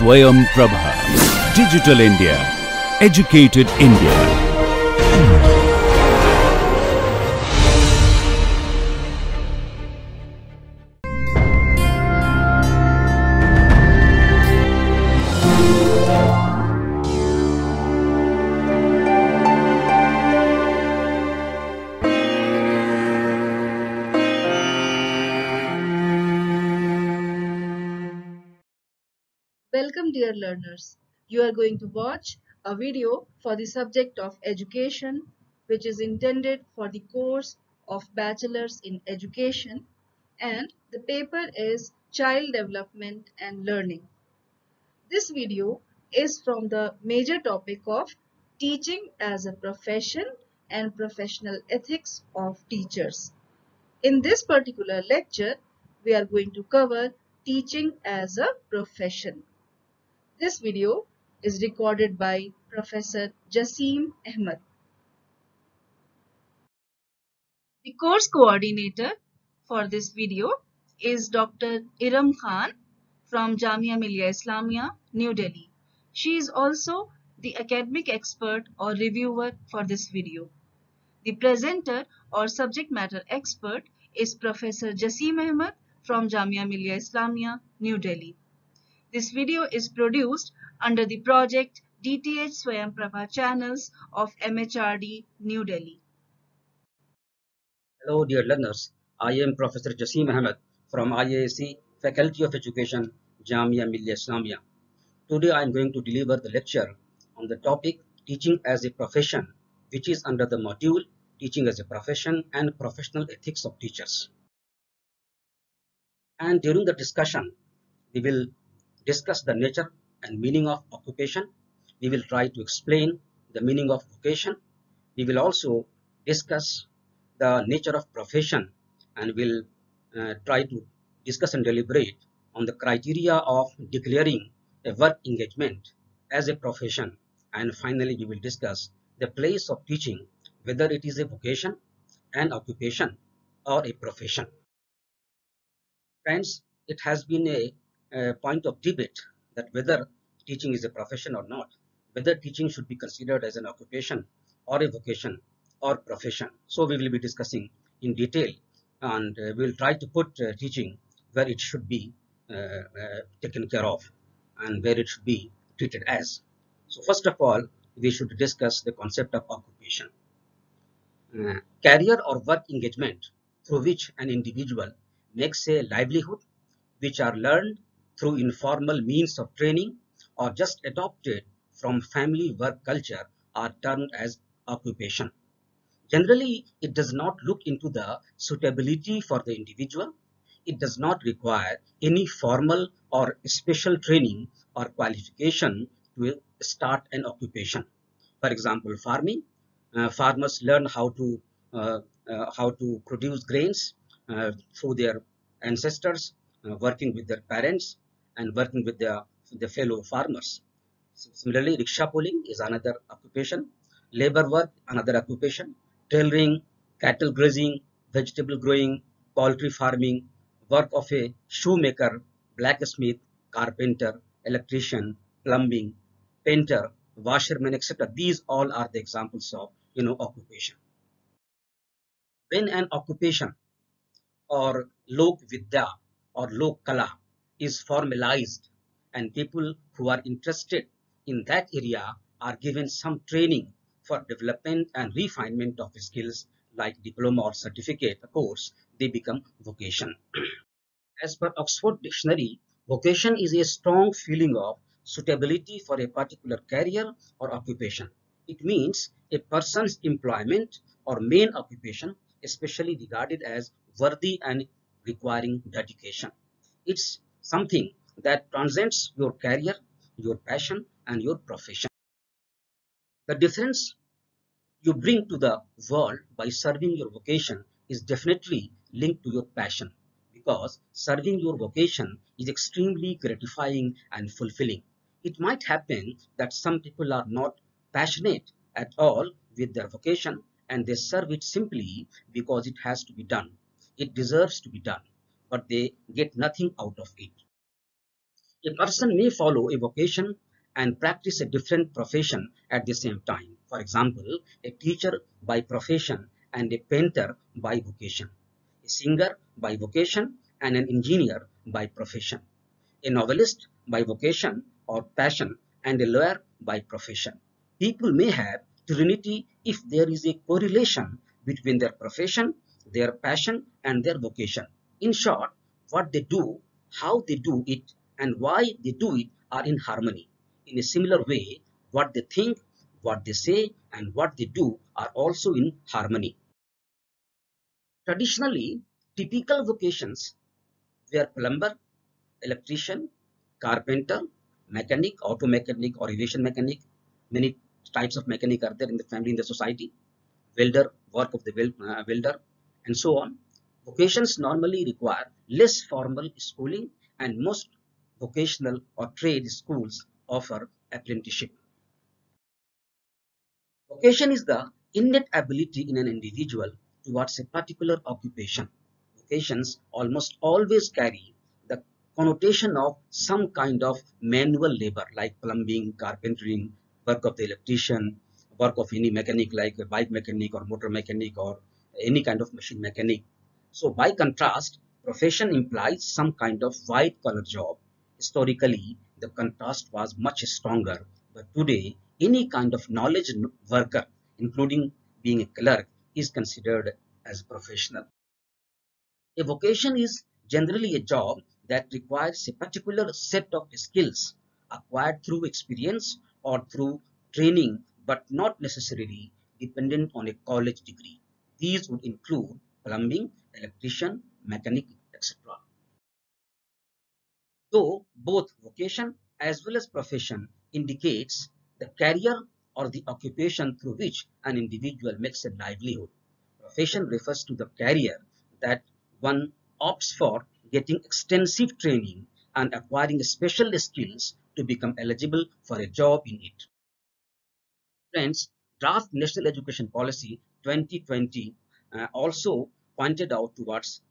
Swayam Prabha. Digital India. Educated India. Welcome dear learners. You are going to watch a video for the subject of education which is intended for the course of Bachelor's in Education, and the paper is Child Development and Learning. This video is from the major topic of teaching as a profession and professional ethics of teachers. In this particular lecture, we are going to cover teaching as a profession. This video is recorded by Professor Jasim Ahmed. The course coordinator for this video is Dr. Iram Khan from Jamia Millia Islamia, New Delhi. She is also the academic expert or reviewer for this video. The presenter or subject matter expert is Professor Jasim Ahmed from Jamia Millia Islamia, New Delhi. This video is produced under the project DTH Swayam Prabha channels of MHRD, New Delhi. Hello dear learners, I am Professor Jasim Ahmed from IAC Faculty of Education, Jamia Millia Islamia. Today I am going to deliver the lecture on the topic Teaching as a Profession, which is under the module Teaching as a Profession and Professional Ethics of Teachers. And during the discussion, we will discuss the nature and meaning of occupation. We will try to explain the meaning of vocation. We will also discuss the nature of profession, and will try to discuss and deliberate on the criteria of declaring a work engagement as a profession. And finally, we will discuss the place of teaching, whether it is a vocation, an occupation, or a profession. Friends, it has been a point of debate that whether teaching is a profession or not, whether teaching should be considered as an occupation or a vocation or profession. So we will be discussing in detail, and we will try to put teaching where it should be taken care of and where it should be treated as. So first of all, we should discuss the concept of occupation. Career or work engagement through which an individual makes a livelihood, which are learned through informal means of training or just adopted from family work culture, are termed as occupation. Generally, it does not look into the suitability for the individual. It does not require any formal or special training or qualification to start an occupation. For example, farming. Farmers learn how to produce grains through their ancestors, working with their parents and working with the fellow farmers. Similarly, rickshaw pulling is another occupation. Labor work, another occupation. Tailoring, cattle grazing, vegetable growing, poultry farming, work of a shoemaker, blacksmith, carpenter, electrician, plumbing, painter, washerman, etc. These all are the examples of occupation. When an occupation or lok vidya or lok kala is formalized, and people who are interested in that area are given some training for development and refinement of skills like diploma or certificate course, they become vocation. As per Oxford Dictionary, vocation is a strong feeling of suitability for a particular career or occupation. It means a person's employment or main occupation, especially regarded as worthy and requiring dedication. It's something that transcends your career, your passion, and your profession. The difference you bring to the world by serving your vocation is definitely linked to your passion, because serving your vocation is extremely gratifying and fulfilling. It might happen that some people are not passionate at all with their vocation, and they serve it simply because it has to be done. It deserves to be done, but they get nothing out of it. A person may follow a vocation and practice a different profession at the same time. For example, a teacher by profession and a painter by vocation, a singer by vocation and an engineer by profession, a novelist by vocation or passion and a lawyer by profession. People may have trinity if there is a correlation between their profession, their passion, and their vocation. In short, what they do, how they do it, and why they do it are in harmony. In a similar way, what they think, what they say, and what they do are also in harmony. Traditionally, typical vocations were plumber, electrician, carpenter, mechanic, auto mechanic or aviation mechanic. Many types of mechanic are there in the family, in the society. Welder, work of the welder, and so on. Vocations normally require less formal schooling, and most vocational or trade schools offer apprenticeship. Vocation is the innate ability in an individual towards a particular occupation. Vocations almost always carry the connotation of some kind of manual labor like plumbing, carpentering, work of the electrician, work of any mechanic like a bike mechanic or motor mechanic or any kind of machine mechanic. So by contrast, profession implies some kind of white collar job. Historically, the contrast was much stronger, but today any kind of knowledge worker, including being a clerk, is considered as professional. A vocation is generally a job that requires a particular set of skills acquired through experience or through training, but not necessarily dependent on a college degree. These would include plumbing, electrician, mechanic, etc. Though both vocation as well as profession indicates the career or the occupation through which an individual makes a livelihood. Profession refers to the career that one opts for, getting extensive training and acquiring special skills to become eligible for a job in it. Friends, Draft National Education Policy 2020 also pointed out towards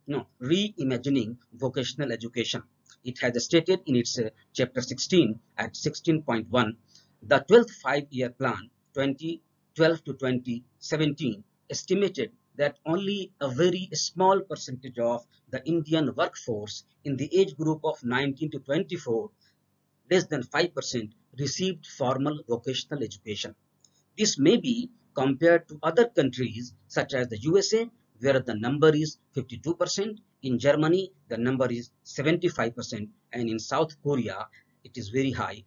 reimagining vocational education. It has stated in its chapter 16 at 16.1, the 12th five-year plan 2012 to 2017 estimated that only a very small percentage of the Indian workforce in the age group of 19 to 24, less than 5%, received formal vocational education. This may be compared to other countries such as the USA, where the number is 52%, in Germany the number is 75%, and in South Korea it is very high,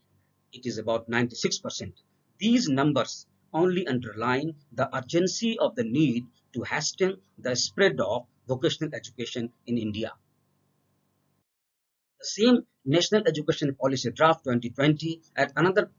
it is about 96%. These numbers only underline the urgency of the need to hasten the spread of vocational education in India. The same National Education Policy Draft 2020 at another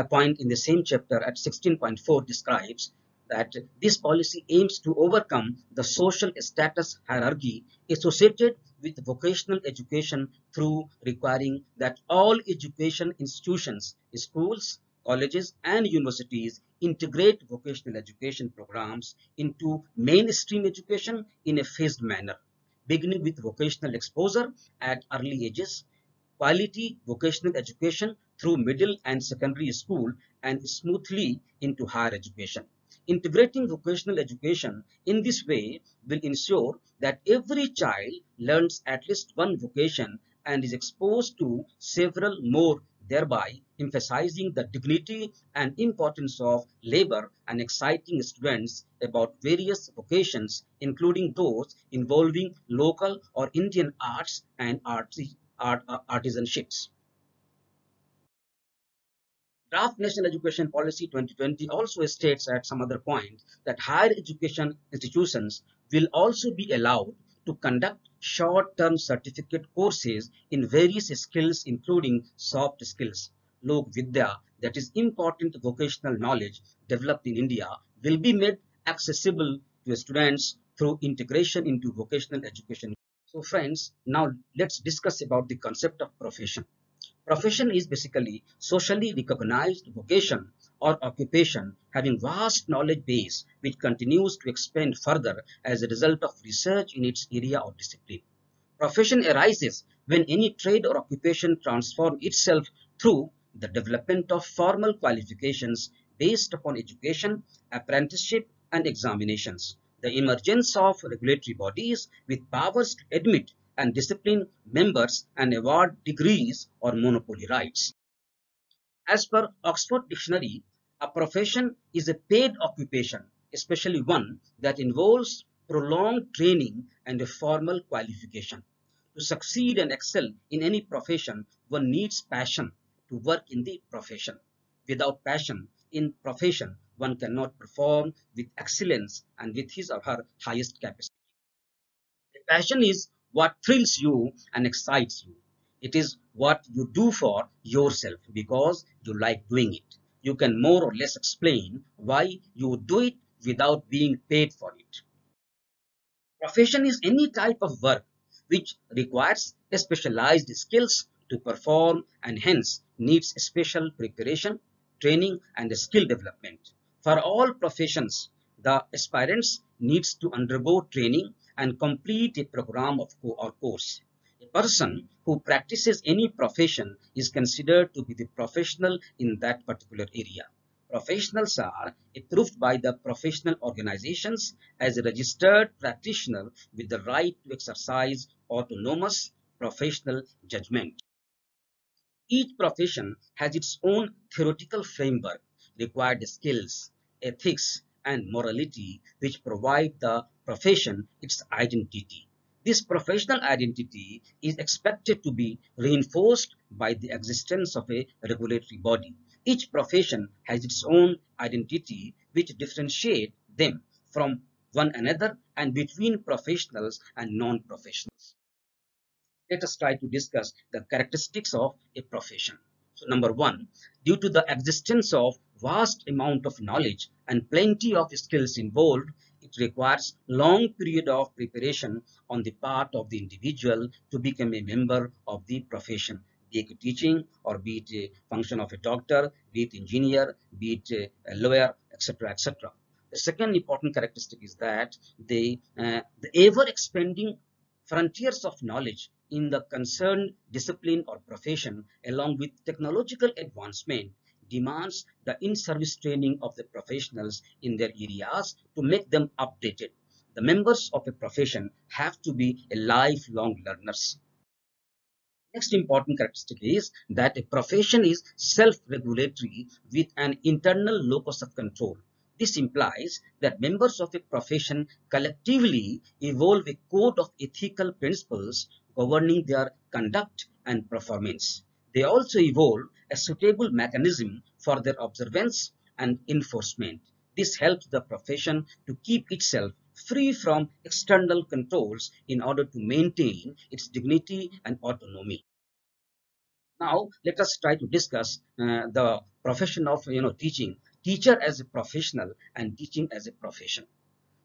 point in the same chapter at 16.4 describes that this policy aims to overcome the social status hierarchy associated with vocational education through requiring that all education institutions, schools, colleges and universities integrate vocational education programs into mainstream education in a phased manner, beginning with vocational exposure at early ages, quality vocational education through middle and secondary school, and smoothly into higher education. Integrating vocational education in this way will ensure that every child learns at least one vocation and is exposed to several more, thereby emphasizing the dignity and importance of labor and exciting students about various vocations, including those involving local or Indian arts and artisanships. Draft National Education Policy 2020 also states at some other point that higher education institutions will also be allowed to conduct short-term certificate courses in various skills including soft skills. Lok Vidya, that is important vocational knowledge developed in India, will be made accessible to students through integration into vocational education. So friends, now let's discuss about the concept of profession. Profession is basically socially recognized vocation or occupation having vast knowledge base which continues to expand further as a result of research in its area of discipline. Profession arises when any trade or occupation transforms itself through the development of formal qualifications based upon education, apprenticeship, and examinations. The emergence of regulatory bodies with powers to admit and discipline members and award degrees or monopoly rights. As per Oxford Dictionary, a profession is a paid occupation, especially one that involves prolonged training and a formal qualification. To succeed and excel in any profession, one needs passion to work in the profession. Without passion in profession, one cannot perform with excellence and with his or her highest capacity. Passion is what thrills you and excites you. It is what you do for yourself because you like doing it. You can more or less explain why you do it without being paid for it. Profession is any type of work which requires specialized skills to perform and hence needs special preparation, training, and skill development. For all professions, the aspirants needs to undergo training and complete a program of or course. A person who practices any profession is considered to be the professional in that particular area. Professionals are approved by the professional organizations as a registered practitioner with the right to exercise autonomous professional judgment. Each profession has its own theoretical framework, required skills, ethics, and morality, which provide the profession its identity. This professional identity is expected to be reinforced by the existence of a regulatory body. Each profession has its own identity which differentiates them from one another and between professionals and non-professionals. Let us try to discuss the characteristics of a profession. So number one, due to the existence of vast amount of knowledge and plenty of skills involved, it requires long period of preparation on the part of the individual to become a member of the profession, be it teaching or be it a function of a doctor, be it engineer, be it a lawyer, etc., etc. The second important characteristic is that the ever expanding frontiers of knowledge in the concerned discipline or profession, along with technological advancement, demands the in-service training of the professionals in their areas to make them updated. The members of a profession have to be a lifelong learners. Next important characteristic is that a profession is self-regulatory with an internal locus of control. This implies that members of a profession collectively evolve a code of ethical principles governing their conduct and performance. They also evolve a suitable mechanism for their observance and enforcement. This helps the profession to keep itself free from external controls in order to maintain its dignity and autonomy. Now, let us try to discuss the profession of teaching. Teacher as a professional and teaching as a profession.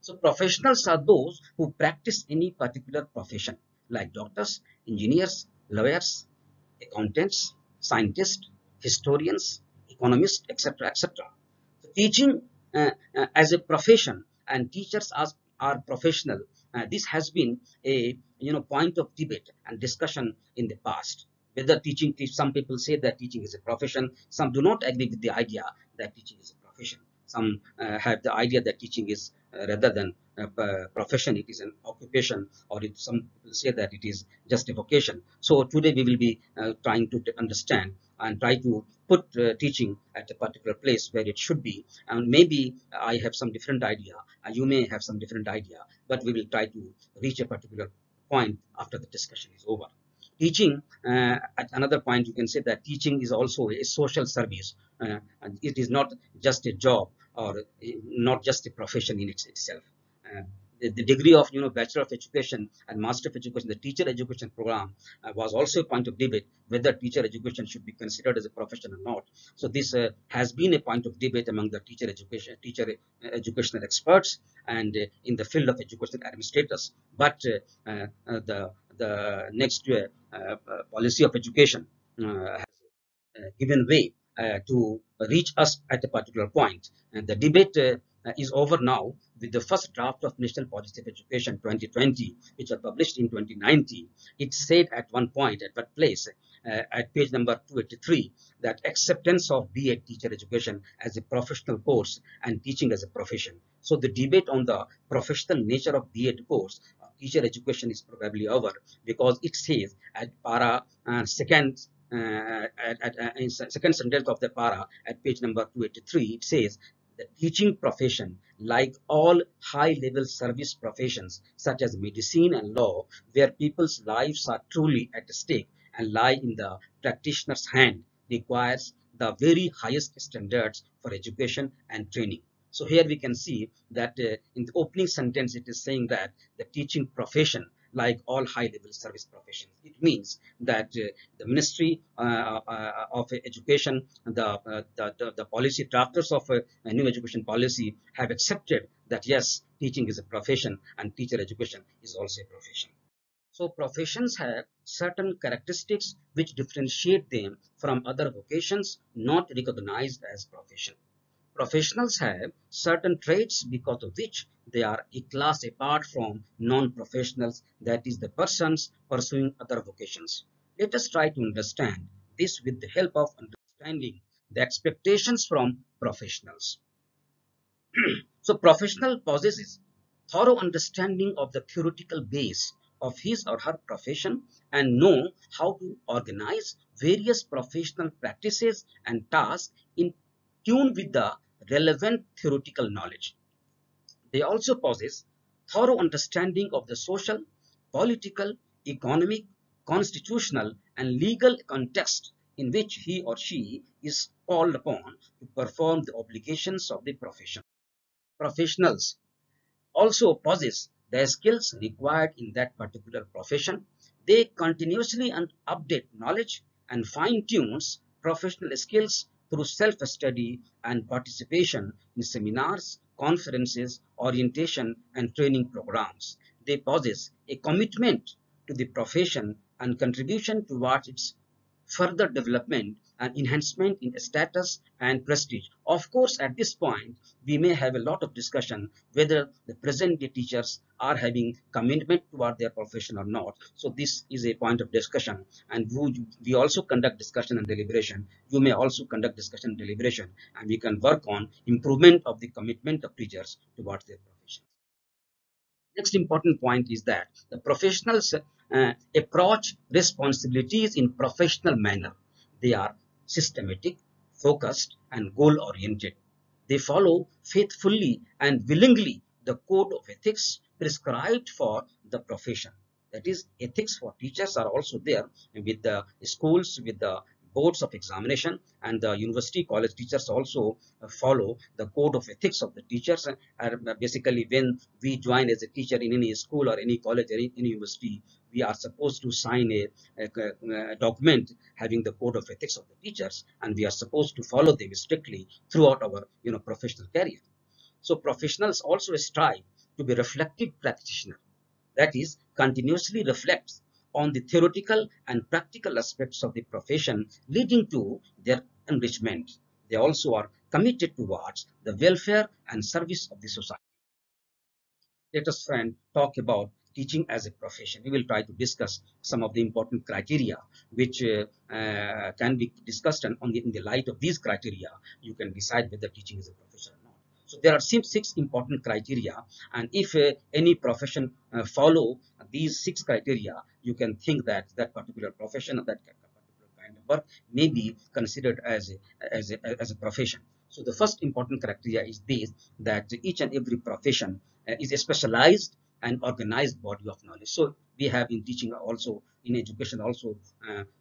So professionals are those who practice any particular profession, like doctors, engineers, lawyers, accountants, scientists, historians, economists, etc., etc. So teaching as a profession and teachers are professional. This has been a point of debate and discussion in the past. Whether teaching, some people say that teaching is a profession. Some do not agree with the idea that teaching is a profession. Some have the idea that teaching is rather than a profession, it is an occupation, or some people say that it is just a vocation. So today we will be trying to understand and try to put teaching at a particular place where it should be. And maybe I have some different idea, you may have some different idea, but we will try to reach a particular point after the discussion is over. Teaching, at another point, you can say that teaching is also a social service. And it is not just a job or not just a profession in itself. The degree of Bachelor of Education and Master of Education, the teacher education program was also a point of debate whether teacher education should be considered as a profession or not. So this has been a point of debate among the teacher educational experts and in the field of educational administrators. But the next policy of education has given way to reach us at a particular point. And the debate is over now with the first draft of National Policy of Education 2020, which was published in 2019. It said at one point, at what place, at page number 283, that acceptance of B.Ed teacher education as a professional course and teaching as a profession. So the debate on the professional nature of B.Ed course, teacher education, is probably over, because it says at para second in second sentence of the para at page number 283, it says the teaching profession, like all high-level service professions such as medicine and law, where people's lives are truly at stake and lie in the practitioner's hand, requires the very highest standards for education and training. So here we can see that in the opening sentence, it is saying that the teaching profession, like all high-level service professions, it means that the Ministry of Education, the policy drafters of a new education policy have accepted that yes, teaching is a profession and teacher education is also a profession. So professions have certain characteristics which differentiate them from other vocations not recognized as profession. Professionals have certain traits because of which they are a class apart from non-professionals, that is, the persons pursuing other vocations. Let us try to understand this with the help of understanding the expectations from professionals. So professional possesses thorough understanding of the theoretical base of his or her profession and know how to organize various professional practices and tasks in tune with the relevant theoretical knowledge. They also possess thorough understanding of the social, political, economic, constitutional, and legal context in which he or she is called upon to perform the obligations of the profession. Professionals also possess the skills required in that particular profession. They continuously update knowledge and fine-tunes professional skills through self-study and participation in seminars, conferences, orientation, and training programs. They possess a commitment to the profession and contribution towards its further development and enhancement in status and prestige. Of course, at this point, we may have a lot of discussion whether the present day teachers are having commitment toward their profession or not. So this is a point of discussion, and we also conduct discussion and deliberation. You may also conduct discussion and deliberation, and we can work on improvement of the commitment of teachers towards their profession. Next important point is that the professionals approach responsibilities in professional manner. They are systematic, focused, and goal-oriented. They follow faithfully and willingly the code of ethics prescribed for the profession. That is, ethics for teachers are also there with the schools, with the boards of examination, and the university college teachers also follow the code of ethics of the teachers. Basically, when we join as a teacher in any school or any college or any university, we are supposed to sign a document having the code of ethics of the teachers, and we are supposed to follow them strictly throughout our professional career. So professionals also strive to be reflective practitioners, that is, continuously reflects on the theoretical and practical aspects of the profession, leading to their enrichment. They also are committed towards the welfare and service of the society. Let us, friend, talk about teaching as a profession. We will try to discuss some of the important criteria which can be discussed, and in the light of these criteria, you can decide whether teaching is a profession or not. So there are six important criteria, and if any profession follow these 6 criteria, you can think that that particular profession or that particular kind of work may be considered as a profession. So the first important criteria is this, that each and every profession is a specialized and organized body of knowledge. So we have in teaching also, in education also,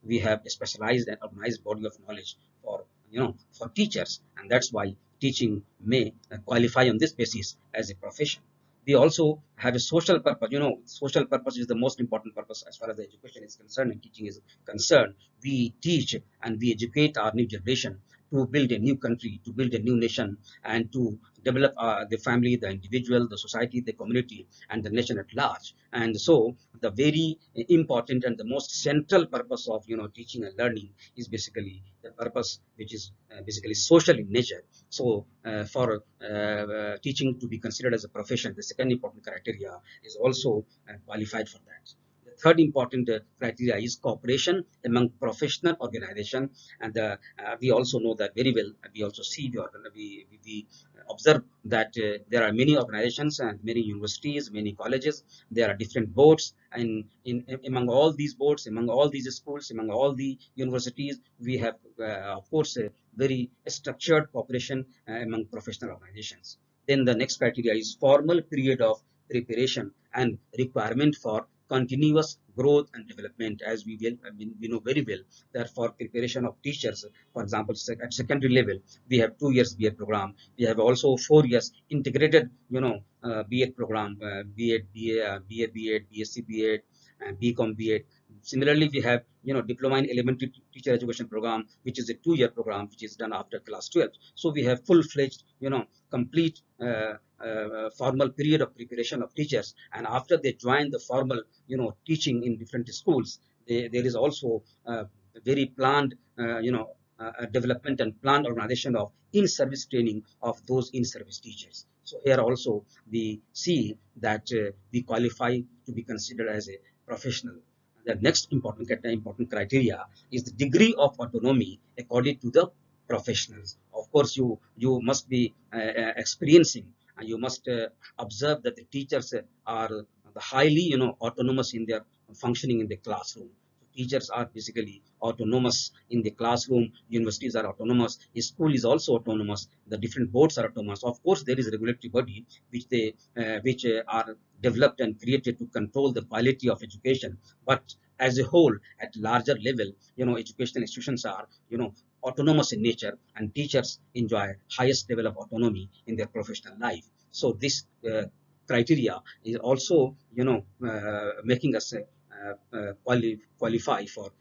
we have a specialized and organized body of knowledge for teachers, and that's why teaching may qualify on this basis as a profession. We also have a social purpose. Social purpose is the most important purpose as far as the education is concerned and teaching is concerned. We teach and we educate our new generation to build a new country, to build a new nation, and to develop the family, the individual, the society, the community, and the nation at large. And so, the very important and the most central purpose of teaching and learning is basically the purpose which is basically social in nature. So, for teaching to be considered as a profession, the second important criteria is also qualified for that. The third important criteria is cooperation among professional organization, and we also know that very well. We also see we observe that there are many organizations and many universities, many colleges. There are different boards, and among all these boards, among all these schools, among all the universities, we have of course a very structured cooperation among professional organizations. Then the next criteria is formal period of preparation and requirement for continuous growth and development. As we know very well that for preparation of teachers, for example, at secondary level, we have 2 years B.Ed program. We have also 4 years integrated, B.Ed program, B.Ed, BA, BA, B.Ed, BSc B.Ed, BCom B.Ed. Similarly, we have, diploma in elementary teacher education program, which is a 2-year program, which is done after class 12. So we have full-fledged, complete formal period of preparation of teachers, and after they join the formal teaching in different schools, there is also very planned development and planned organization of in-service training of those in-service teachers. So here also we see that we qualify to be considered as a professional. The next important criteria is the degree of autonomy according to the professionals. Of course, you must be experiencing, and you must observe that the teachers are highly autonomous in their functioning in the classroom. Teachers are basically autonomous in the classroom. Universities are autonomous. School is also autonomous. The different boards are autonomous. Of course, there is a regulatory body which are developed and created to control the quality of education. But as a whole, at larger level, educational institutions are autonomous in nature, and teachers enjoy highest level of autonomy in their professional life. So this criteria is also making us qualify for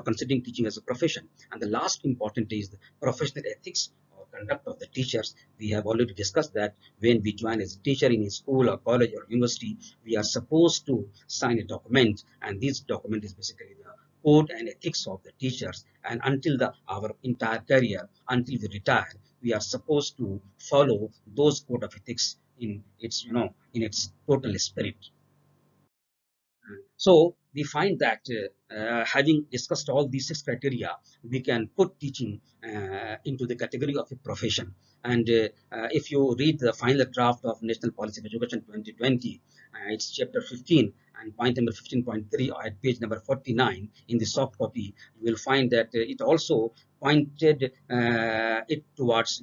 considering teaching as a profession. And the last important is the professional ethics or conduct of the teachers. We have already discussed that when we join as a teacher in a school or college or university, we are supposed to sign a document, and this document is basically the code and ethics of the teachers. And until our entire career, until we retire, we are supposed to follow those code of ethics in its total spirit. So we find that having discussed all these 6 criteria, we can put teaching into the category of a profession. And if you read the final draft of National Policy of Education 2020, it's chapter 15 and point number 15.3 at page number 49 in the soft copy, you will find that it also pointed it towards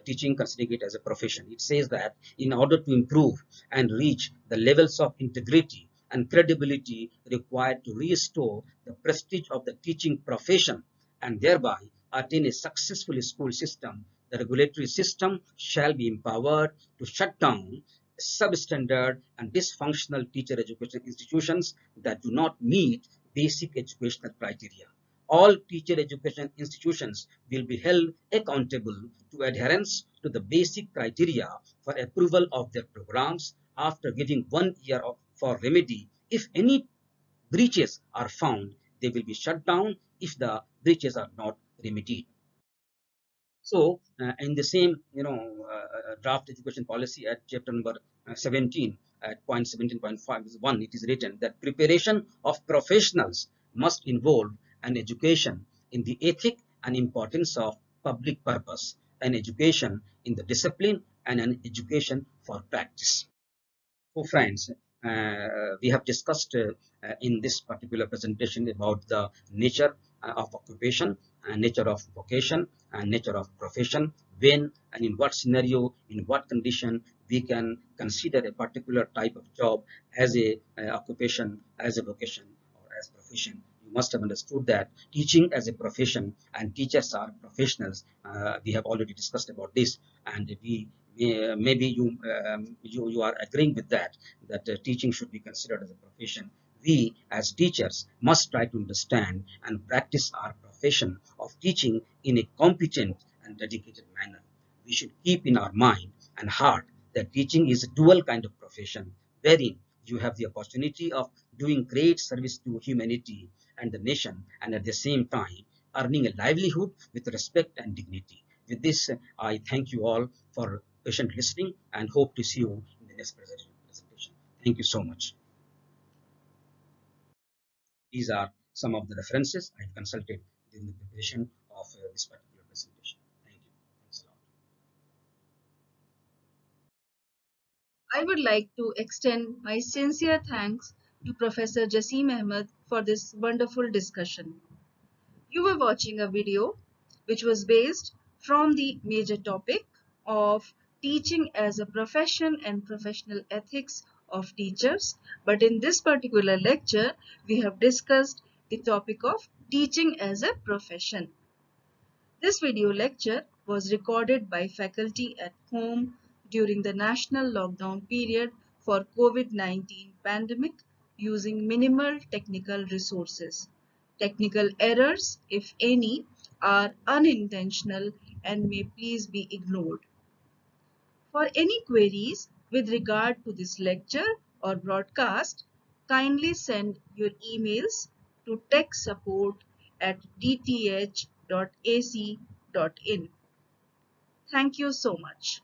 teaching, considering it as a profession. It says that in order to improve and reach the levels of integrity and credibility required to restore the prestige of the teaching profession and thereby attain a successful school system, the regulatory system shall be empowered to shut down substandard and dysfunctional teacher education institutions that do not meet basic educational criteria. All teacher education institutions will be held accountable to adherence to the basic criteria for approval of their programs after giving 1 year for remedy. If any breaches are found, they will be shut down if the breaches are not remedied. So, in the same, draft education policy at chapter number 17, at point 17.5, it is written that preparation of professionals must involve an education in the ethic and importance of public purpose, an education in the discipline, and an education for practice. So, friends, we have discussed in this particular presentation about the nature of occupation, and nature of vocation, and nature of profession, when and in what scenario, in what condition we can consider a particular type of job as a occupation, as a vocation, or as profession. You must have understood that teaching as a profession and teachers are professionals. We have already discussed about this, and maybe you are agreeing with that teaching should be considered as a profession. We as teachers must try to understand and practice our profession profession of teaching in a competent and dedicated manner. We should keep in our mind and heart that teaching is a dual kind of profession wherein you have the opportunity of doing great service to humanity and the nation, and at the same time earning a livelihood with respect and dignity. With this, I thank you all for patient listening and hope to see you in the next presentation. Thank you so much. These are some of the references I consulted during the preparation of this particular presentation. Thank you. Thanks a lot. I would like to extend my sincere thanks to Professor Jasim Ahmed for this wonderful discussion. You were watching a video which was based from the major topic of teaching as a profession and professional ethics of teachers. But in this particular lecture, we have discussed the topic of teaching as a profession. This video lecture was recorded by faculty at home during the national lockdown period for COVID-19 pandemic using minimal technical resources. Technical errors, if any, are unintentional and may please be ignored. For any queries with regard to this lecture or broadcast, kindly send your emails to techsupport@dth.ac.in. Thank you so much.